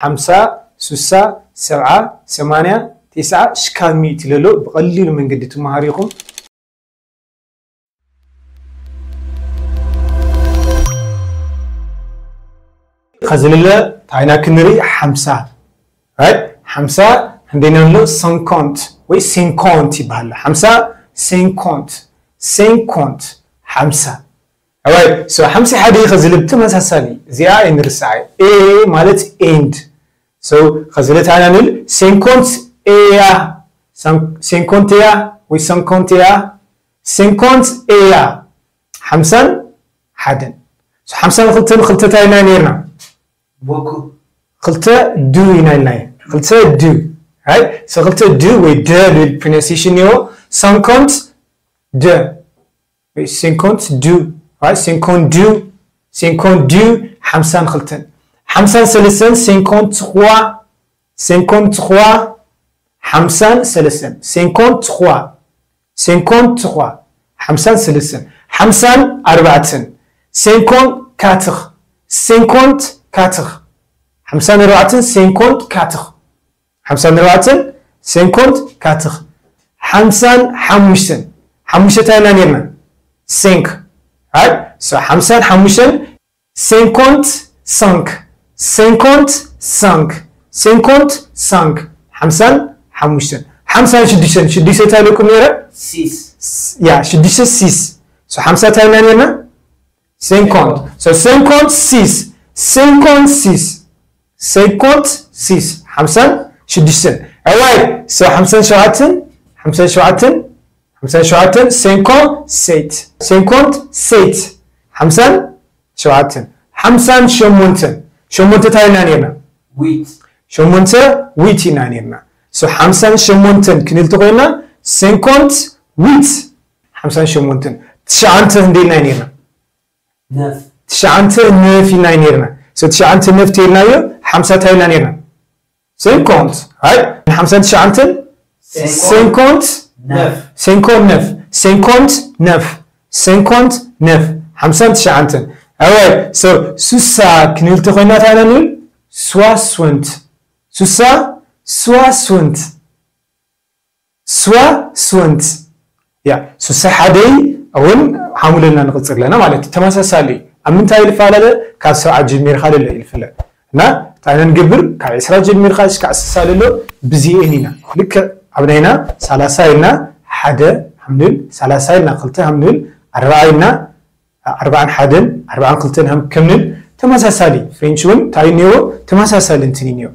50 60 70 80 9 شكال 100 للو بقليل من قد تمهاريكم خزل الله تعينا كنري 50 right 50 عندنا له 50 وي 50 يبهل 50 50 50 alright so 50 حدا يخزل بتمساسالي زيا انرساي a مالت end so خزلت انا نل 50 ايا 50 يا وي 50 يا 50 ايا 50 حدا so 50 خلت تاينا نيرنا بوكو خلطة دو ينايل خلطة دو right so خلطة دو وي دو pronunciation يو 50 دو وي 50 دو right 52 50 خلطن 50 سلسن 53 50 سلسن 53 50 سلسن 50 أربعة 54 54 50 رواعتن 54 50 رواعتن 54 50 حموشن حموشة تاينا نيرنا 5 right so 50 حموشن 55 55 55 50 حموشن 50 شديشة تايلوكم نيرا 6 yeah شديشة 6 so 50 تاينا نيرنا 50 so 56 56 56 50 شديشن alright so 50 شواتن 50 شواتن 50 شواتن 57 50 شواتن 50 شمونتن شمونتن تاينا نيرنا ويت شمونتن ويتي نانيرنا so 50 شمونتن كنيل تقولنا 50 ويت 50 شمونتن تشعنتن دي نانيرنا نف تشعنتن نفي نانيرنا so تشعنتن نفتي نايو 50 تاينا نيرنا 50 right 50 تشعنتن 50 نف 59 50 تشعنتن alright so سوسا كنيل تقولنا تاينا نيل 60 سوسا 60 yeah سوسا حدي أون حاملنا نقصر لنا مالتي تماساسالي أمن تاي الفعلة كاسو عجل ميرخال اللي الفعلة نا تعالى نجبر كعسرة جل ميرخالش كعسسالي له بزيئنينا لك عبدينا سلاساينا حدا حمل سلاساينا قلتها حمل أربعينا 4 حدا 4 قلتين هم كمل تماساسالي فرنشون تاينيو تماساسالي انتنينيو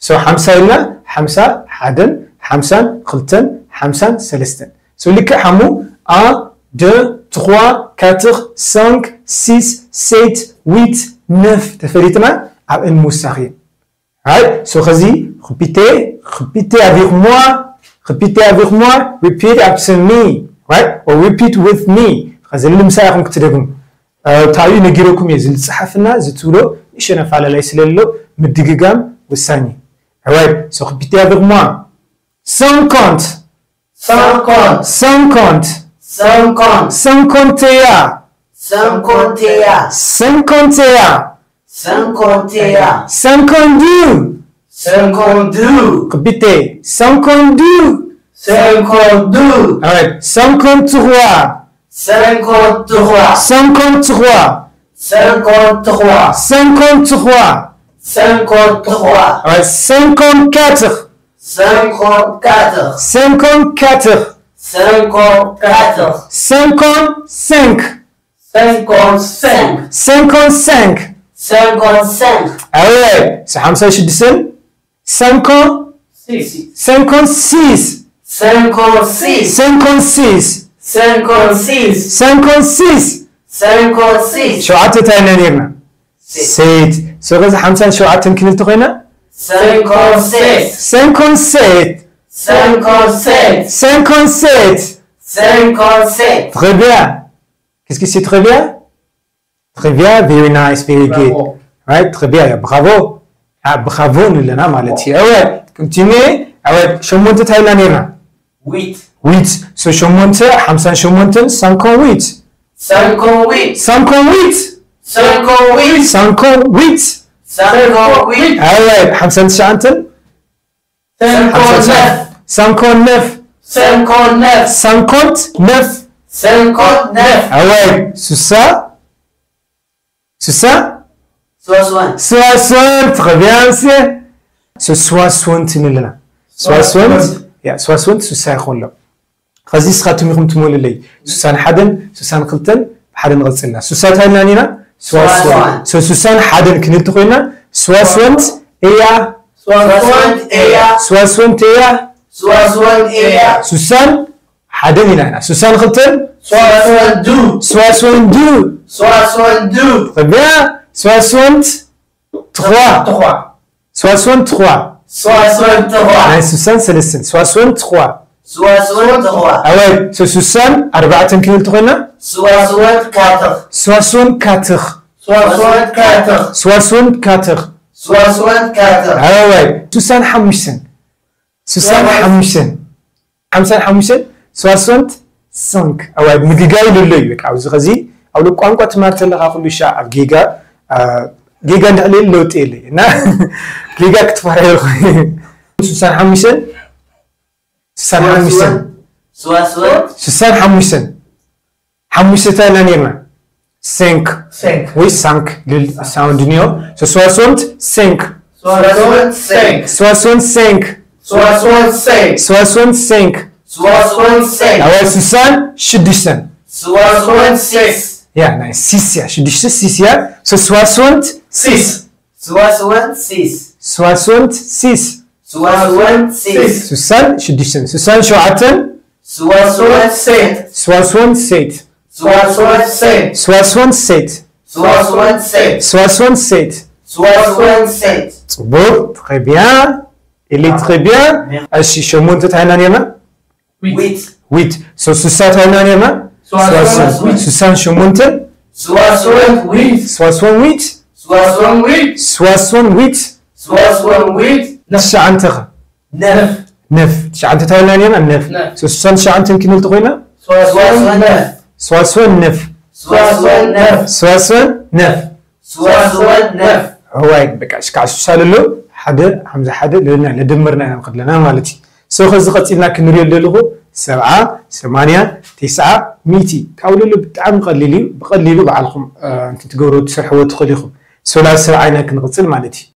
so 5 حدا 5 قلتين 5 سلستن so لك حمو 1 2 3 4 5 6 7 8 9 تفريتنا à une moussarine. Right? So, répétez avec moi, repeat after me, right? Or repeat with me. خزي المساعة كتيركم. تعالوا نجيركم يزيد صحفنا زتولو إيش أنا فعل ليس للو مدقيقام والثاني. Right? So, répétez avec moi. 50 50 51 52 répétez 52 alright 53 alright 54 55 alright so 50 شدسن 56 شو عطت تاينا نيرنا سيت so غز 50 شو عطن كنل تقينا 57 très bien qu'est-ce que c'est très bien very nice very good right très bien bravo bravo لنا مالتي alright continue alright شمونت تاينا نيرنا ويت so شمونت 50 شمونت 58 58 58 58 58 58 أوي 59 59 59 59 59 59 أوي سوسا 60 60 très bien c'est ce 60 نلنا 60 يا 60 سوسا يخلو خزي سخاتم يخم تمول لي سوسان حدن سوسان خلتن حدن نغسلنا سوسا تايلانينا 60 سوسان حدن كنت تخوينا 60 إيا 60 إيا سوسان حدن هنا سوسان خلتن 62 très bien 63 63 أي سوسان سلسن 63 Ah ouais, ce Susan, Arbaatan Kinil Trona 64 Ah ouais, Susan Hamisen Susan Hamisen 65 Ah ouais, Migiga le leu, عاوز غزي أو لو قانقة تمارت اللي غاخذ بشاء جيجا جيجا نقلل لو تيلي نا جيجا كتفاعل Susan Hamisen سوسان حموسن حموسة تانيما 5 oui 5 للساوند نيو 65 أول سوسان شديسن يا نايس 6 يا شديش 6 يا 66 سوسان شديشن سوسان شوعتن 67 Bon, très bien. Il est très bien. Si je monte à un animal 8 So, Susan à un animal 68 Susan, je monte 68 شعنتها 9 شعنت تايلانيا 9 سوسان شعنت يمكن التقينا 69 هو بقى اشكع سوسال له حدا حمزه حدا لنا لدمرنا نقد لنا مالتي سو خز قصينا كنريو له 7 8 9 100 كاولو له بتعم قليلي بقليلو بعلكم انت تقولوا تسرحوا تخليكم سولا 7 كنقصل مالتي